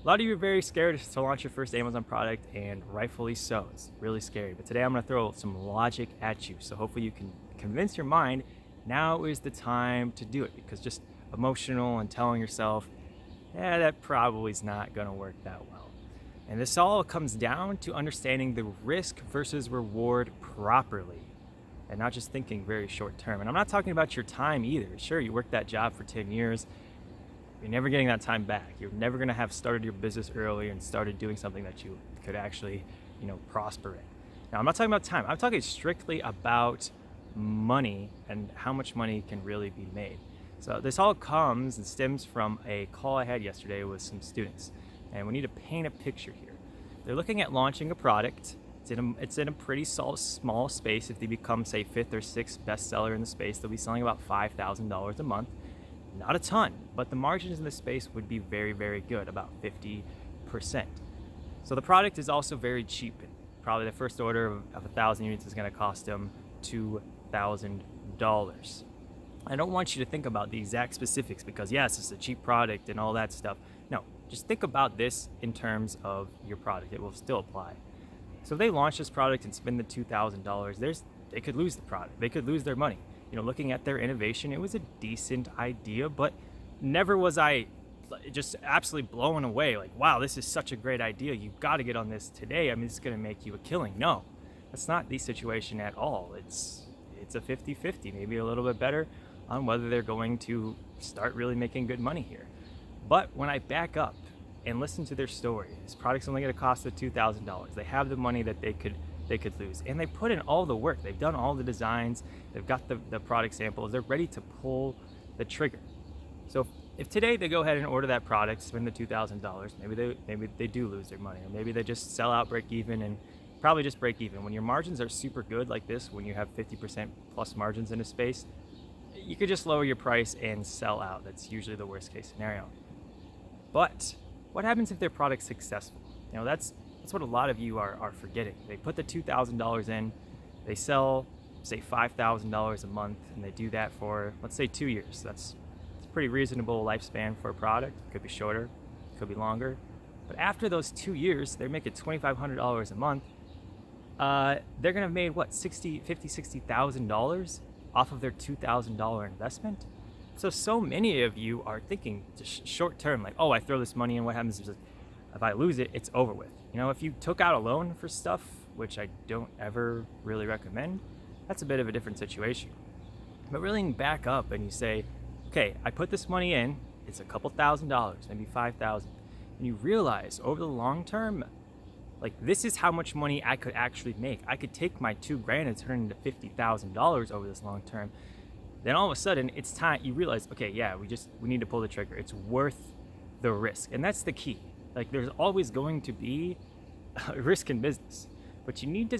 A lot of you are very scared to launch your first Amazon product, and rightfully so. It's really scary. But today I'm going to throw some logic at you. So hopefully you can convince your mind now is the time to do it, because just emotional and telling yourself, yeah, that probably is not going to work that well. And this all comes down to understanding the risk versus reward properly and not just thinking very short term. And I'm not talking about your time either. Sure, you worked that job for 10 years. You're never getting that time back. You're never going to have started your business earlier and started doing something that you could actually, prosper in. Now, I'm not talking about time. I'm talking strictly about money and how much money can really be made. So this all comes and stems from a call I had yesterday with some students. And we need to paint a picture here. They're looking at launching a product. It's in a pretty small space. If they become, say, 5th or 6th bestseller in the space, they'll be selling about $5,000 a month. Not a ton, but the margins in this space would be very, very good, about 50%. So the product is also very cheap. Probably the first order of 1,000 units is going to cost them $2,000. I don't want you to think about the exact specifics because, yes, it's a cheap product and all that stuff. No, just think about this in terms of your product. It will still apply. So if they launch this product and spend the $2,000, they could lose the product. They could lose their money. Looking at their innovation, it was a decent idea, but never was I just absolutely blown away. Like, wow, this is such a great idea. You've got to get on this today. I mean, it's going to make you a killing. No, that's not the situation at all. It's a 50-50, maybe a little bit better on whether they're going to start really making good money here. But when I back up and listen to their story, this product's only going to cost them $2,000. They have the money that they could lose, and they put in all the work. They've done all the designs, they've got the product samples, they're ready to pull the trigger. So if today they go ahead and order that product, spend the $2,000, maybe they do lose their money, or maybe they just sell out, break even, and probably just break even. When your margins are super good like this, when you have 50% plus margins in a space, you could just lower your price and sell out. That's usually the worst case scenario. But what happens if their product's successful? That's what a lot of you are forgetting. They put the $2,000 in, they sell, say, $5,000 a month, and they do that for, let's say, 2 years. It's a pretty reasonable lifespan for a product. It could be shorter, it could be longer. But after those 2 years, they're making $2,500 a month. They're gonna have made what, $60,000 off of their $2,000 investment? So many of you are thinking just short term, like, oh, I throw this money in, what happens if I lose it, it's over with. If you took out a loan for stuff, which I don't ever really recommend, that's a bit of a different situation. But really back up and you say, okay, I put this money in, it's a couple $1,000s, maybe 5,000, and you realize over the long term, like, this is how much money I could actually make. I could take my $2,000 and turn it into $50,000 over this long term. Then all of a sudden, it's time, you realize, okay, yeah, we need to pull the trigger. It's worth the risk. And that's the key. Like, there's always going to be a risk in business, but you need to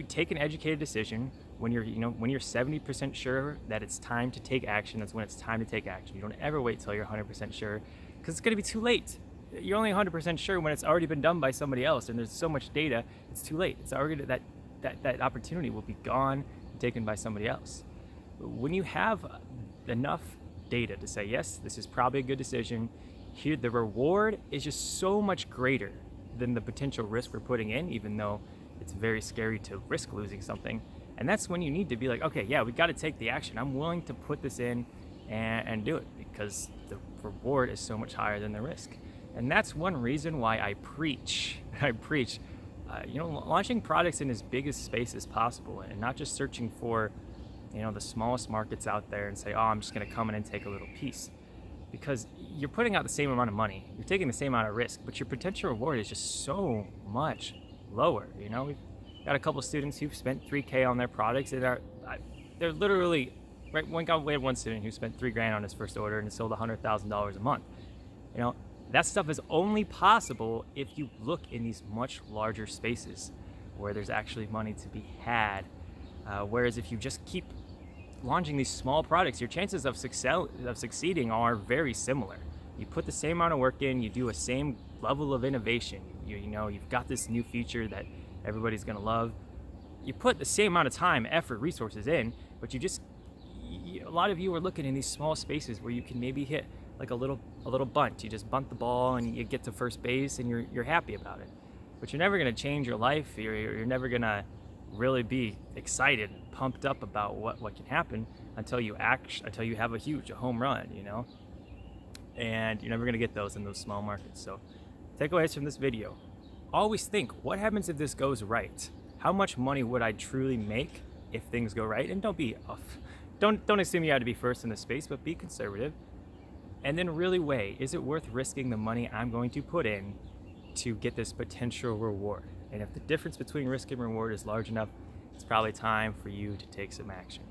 take an educated decision when you're 70% sure that it's time to take action. That's when it's time to take action. You don't ever wait till you're 100% sure, because it's going to be too late. You're only 100% sure when it's already been done by somebody else, and there's so much data, it's too late. It's already that opportunity will be gone and taken by somebody else. When you have enough data to say, yes, this is probably a good decision, here the reward is just so much greater than the potential risk we're putting in, even though it's very scary to risk losing something. And that's when you need to be like, okay, yeah, we got to take the action. I'm willing to put this in and do it, because the reward is so much higher than the risk. And that's one reason why I preach launching products in as big a space as possible, and not just searching for the smallest markets out there and say, oh, I'm just going to come in and take a little piece. Because you're putting out the same amount of money, you're taking the same amount of risk, but your potential reward is just so much lower. We've got a couple of students who've spent $3,000 on their products, and they're literally, right? We had one student who spent $3,000 on his first order and sold $100,000 a month. That stuff is only possible if you look in these much larger spaces where there's actually money to be had. Whereas if you just keep launching these small products, your chances of succeeding are very similar. You put the same amount of work in, you do a same level of innovation. You've got this new feature that everybody's gonna love. You put the same amount of time, effort, resources in, but a lot of you are looking in these small spaces where you can maybe hit like a little a little bunt. You just bunt the ball and you get to first base and you're happy about it. But you're never going to change your life. You're never going to really be excited and pumped up about what can happen until you have a home run, you know? And you're never going to get those in those small markets. So takeaways from this video: always think, what happens if this goes right? How much money would I truly make if things go right? And don't assume you have to be first in the space, but be conservative. And then really weigh, is it worth risking the money I'm going to put in to get this potential reward? And if the difference between risk and reward is large enough, it's probably time for you to take some action.